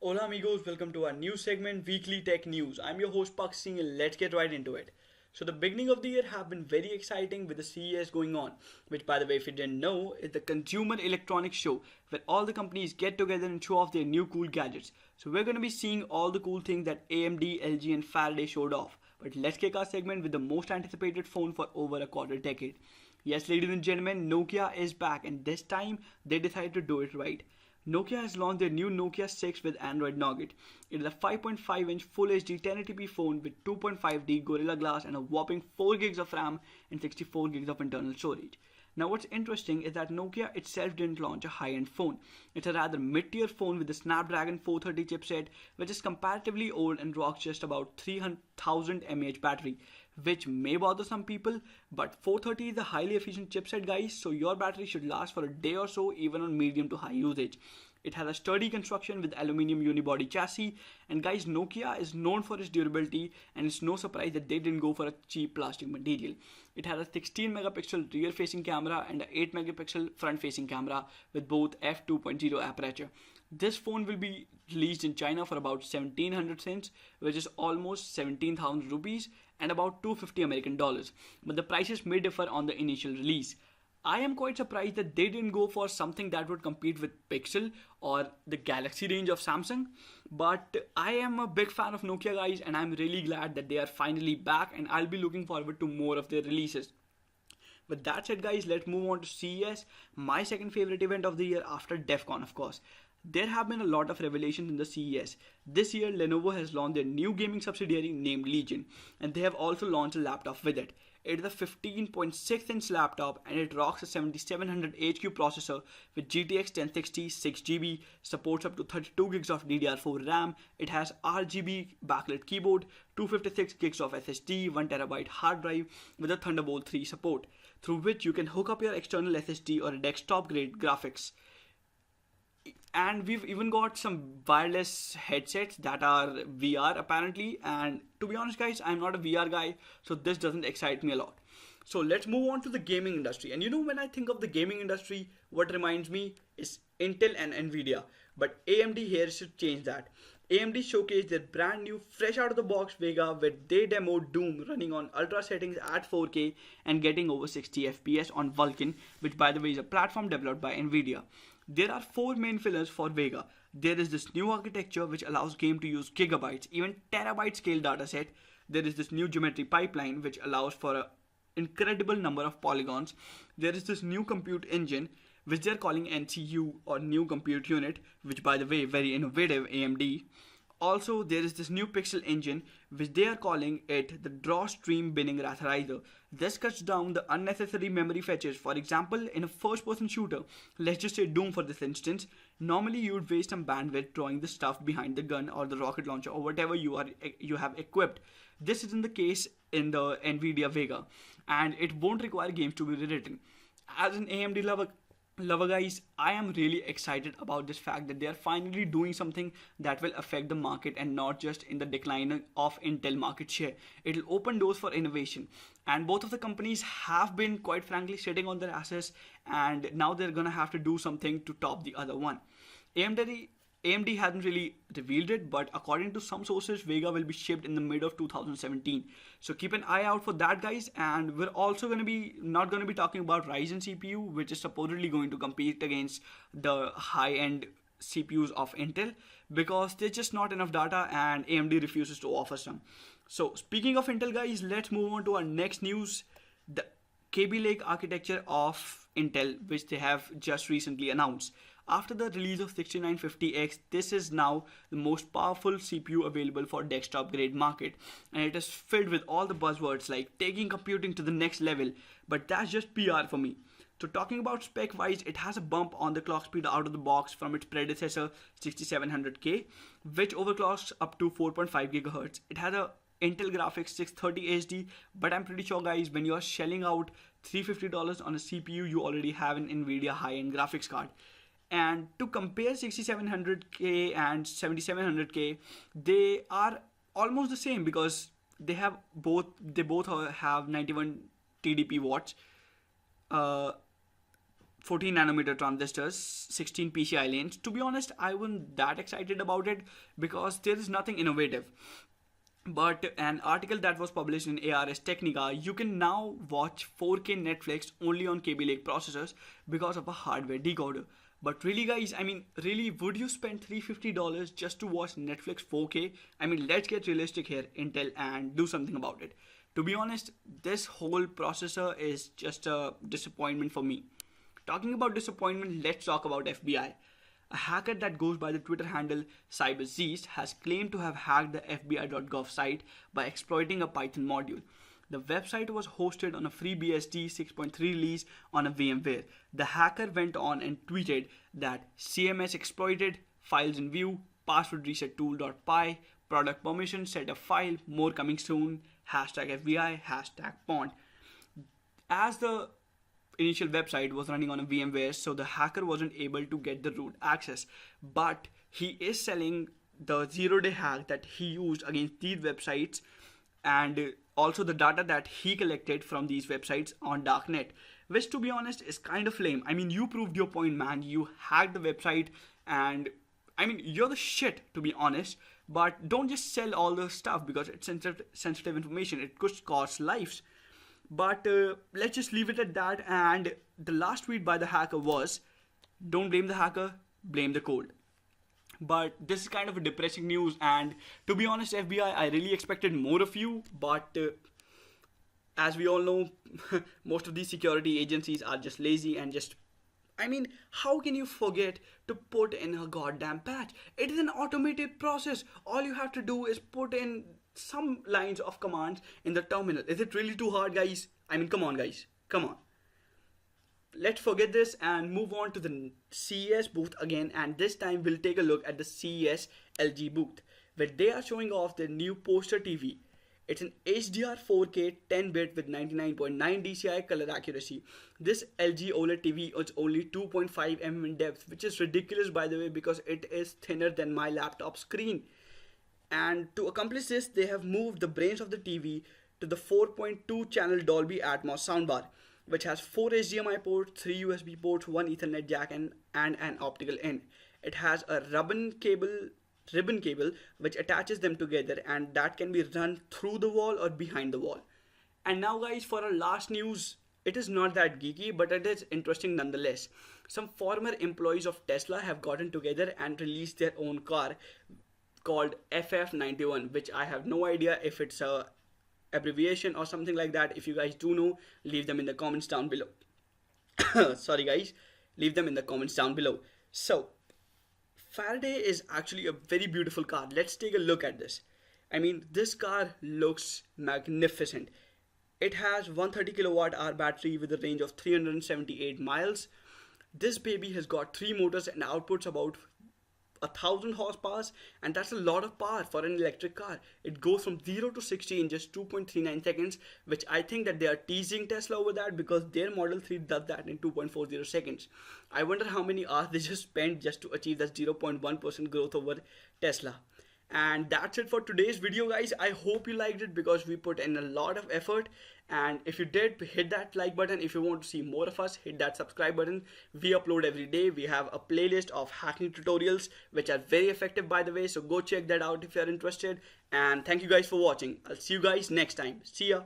Hola amigos, welcome to our new segment Weekly Tech News. I'm your host Pak Singh and let's get right into it. So the beginning of the year have been very exciting with the CES going on, which by the way if you didn't know is the Consumer Electronics Show where all the companies get together and show off their new cool gadgets. So we're going to be seeing all the cool things that AMD, LG and Faraday showed off. But let's kick our segment with the most anticipated phone for over a quarter decade. Yes, ladies and gentlemen, Nokia is back and this time they decided to do it right. Nokia has launched their new Nokia 6 with Android Nougat. It is a 5.5-inch Full HD 1080p phone with 2.5D Gorilla Glass and a whopping 4 gigs of RAM and 64 gigs of internal storage. Now what's interesting is that Nokia itself didn't launch a high-end phone. It's a rather mid-tier phone with the Snapdragon 430 chipset, which is comparatively old and rocks just about 300,000 mAh battery, which may bother some people, but 430 is a highly efficient chipset guys, so your battery should last for a day or so even on medium to high usage. It has a sturdy construction with aluminium unibody chassis, and guys, Nokia is known for its durability, and it's no surprise that they didn't go for a cheap plastic material. It has a 16 megapixel rear facing camera and a 8 megapixel front facing camera with both f2.0 aperture. This phone will be released in China for about 1700 cents, which is almost 17,000 rupees and about 250 American dollars. But the prices may differ on the initial release. I am quite surprised that they didn't go for something that would compete with Pixel or the Galaxy range of Samsung. But I am a big fan of Nokia guys and I'm really glad that they are finally back and I'll be looking forward to more of their releases. With that said guys, let's move on to CES, my second favorite event of the year after DEF CON of course. There have been a lot of revelations in the CES. This year, Lenovo has launched their new gaming subsidiary named Legion, and they have also launched a laptop with it. It is a 15.6-inch laptop and it rocks a 7700 HQ processor with GTX 1060 6GB, supports up to 32 gigs of DDR4 RAM, it has RGB backlit keyboard, 256 gigs of SSD, 1TB hard drive with a Thunderbolt 3 support, through which you can hook up your external SSD or a desktop grade graphics. And we've even got some wireless headsets that are VR apparently, and to be honest guys, I'm not a VR guy, so this doesn't excite me a lot. So let's move on to the gaming industry. And you know, when I think of the gaming industry, what reminds me is Intel and Nvidia, but AMD here should change that. AMD showcased their brand new fresh out of the box Vega where they demoed Doom running on ultra settings at 4K and getting over 60 FPS on Vulkan, which by the way is a platform developed by Nvidia. There are four main pillars for Vega. There is this new architecture which allows game to use gigabytes, even terabyte scale dataset. There is this new geometry pipeline which allows for an incredible number of polygons. There is this new compute engine which they're calling NCU or new compute unit, which by the way very innovative AMD. Also, there is this new pixel engine which they are calling it the draw stream binning ratherizer. This cuts down the unnecessary memory fetches. For example, in a first person shooter, let's just say Doom for this instance, normally you would waste some bandwidth drawing the stuff behind the gun or the rocket launcher or whatever you have equipped. This isn't the case in the Nvidia Vega, and it won't require games to be rewritten. As an AMD lover guys, I am really excited about this fact that they are finally doing something that will affect the market and not just in the decline of Intel market share. It'll open doors for innovation, and both of the companies have been quite frankly sitting on their asses, and now they're gonna have to do something to top the other one. AMD hasn't really revealed it, but according to some sources, Vega will be shipped in the mid of 2017. So keep an eye out for that, guys. And we're also not going to be talking about Ryzen CPU, which is supposedly going to compete against the high-end CPUs of Intel, because there's just not enough data, and AMD refuses to offer some. So speaking of Intel, guys, let's move on to our next news. The KB Lake architecture of Intel, which they have just recently announced. After the release of 6950X, this is now the most powerful CPU available for desktop grade market, and it is filled with all the buzzwords like taking computing to the next level, but that's just PR for me. So talking about spec wise, it has a bump on the clock speed out of the box from its predecessor 6700K, which overclocks up to 4.5 GHz. It has a Intel Graphics 630 HD, but I'm pretty sure guys, when you're shelling out $350 on a CPU, you already have an Nvidia high-end graphics card. And to compare 6700K and 7700K, they are almost the same because they both have 91 TDP watts. 14 nanometer transistors, 16 PCI lanes. To be honest, I wasn't that excited about it because there is nothing innovative. But an article that was published in ARS Technica, you can now watch 4K Netflix only on Kaby Lake processors because of a hardware decoder. But really, guys, I mean, really, would you spend $350 just to watch Netflix 4K? I mean, let's get realistic here, Intel, and do something about it. To be honest, this whole processor is just a disappointment for me. Talking about disappointment, let's talk about FBI. A hacker that goes by the Twitter handle CyberZeast has claimed to have hacked the FBI.gov site by exploiting a Python module. The website was hosted on a FreeBSD 6.3 release on a VMware. The hacker went on and tweeted that CMS exploited, files in view, password reset tool.py, product permission, set up file, more coming soon, hashtag FBI, hashtag pond. As the initial website was running on a VMware, so the hacker wasn't able to get the root access. But he is selling the 0-day hack that he used against these websites and also the data that he collected from these websites on darknet, which to be honest is kind of lame. I mean, you proved your point, man. You hacked the website and I mean, you're the shit, to be honest. But don't just sell all the stuff because it's sensitive information. It could cost lives. But let's just leave it at that. And the last tweet by the hacker was, don't blame the hacker, blame the code. But this is kind of a depressing news. And to be honest, FBI, I really expected more of you. But as we all know, most of these security agencies are just lazy and just... I mean, how can you forget to put in a goddamn patch? It is an automated process. All you have to do is put in some lines of commands in the terminal. Is it really too hard, guys? I mean, come on, guys. Come on. Let's forget this and move on to the CES booth again. And this time we'll take a look at the CES LG booth, where they are showing off their new poster TV. It's an HDR 4K 10-bit with 99.9 DCI color accuracy. This LG OLED TV is only 2.5 mm in depth, which is ridiculous, by the way, because it is thinner than my laptop screen. And to accomplish this, they have moved the brains of the TV to the 4.2 channel Dolby Atmos soundbar, which has 4 HDMI ports, 3 USB ports, 1 Ethernet jack and an optical in. It has a ribbon cable which attaches them together, and that can be run through the wall or behind the wall. And now, guys, for our last news, it is not that geeky, but it is interesting nonetheless. Some former employees of Tesla have gotten together and released their own car called FF91, which I have no idea if it's a abbreviation or something like that. If you guys do know, leave them in the comments down below. Sorry guys, leave them in the comments down below. So Faraday is actually a very beautiful car. Let's take a look at this. I mean, this car looks magnificent. It has 130 kilowatt hour battery with a range of 378 miles. This baby has got 3 motors and outputs about 1000 horsepower, and that's a lot of power for an electric car. It goes from 0 to 60 in just 2.39 seconds, which I think that they are teasing Tesla over that because their Model 3 does that in 2.40 seconds. I wonder how many hours they just spent just to achieve that 0.1% growth over Tesla. And that's it for today's video, guys. I hope you liked it because we put in a lot of effort. And if you did, hit that like button. If you want to see more of us, hit that subscribe button. We upload every day. We have a playlist of hacking tutorials which are very effective, by the way, so go check that out if you're interested. And thank you guys for watching. I'll see you guys next time. See ya.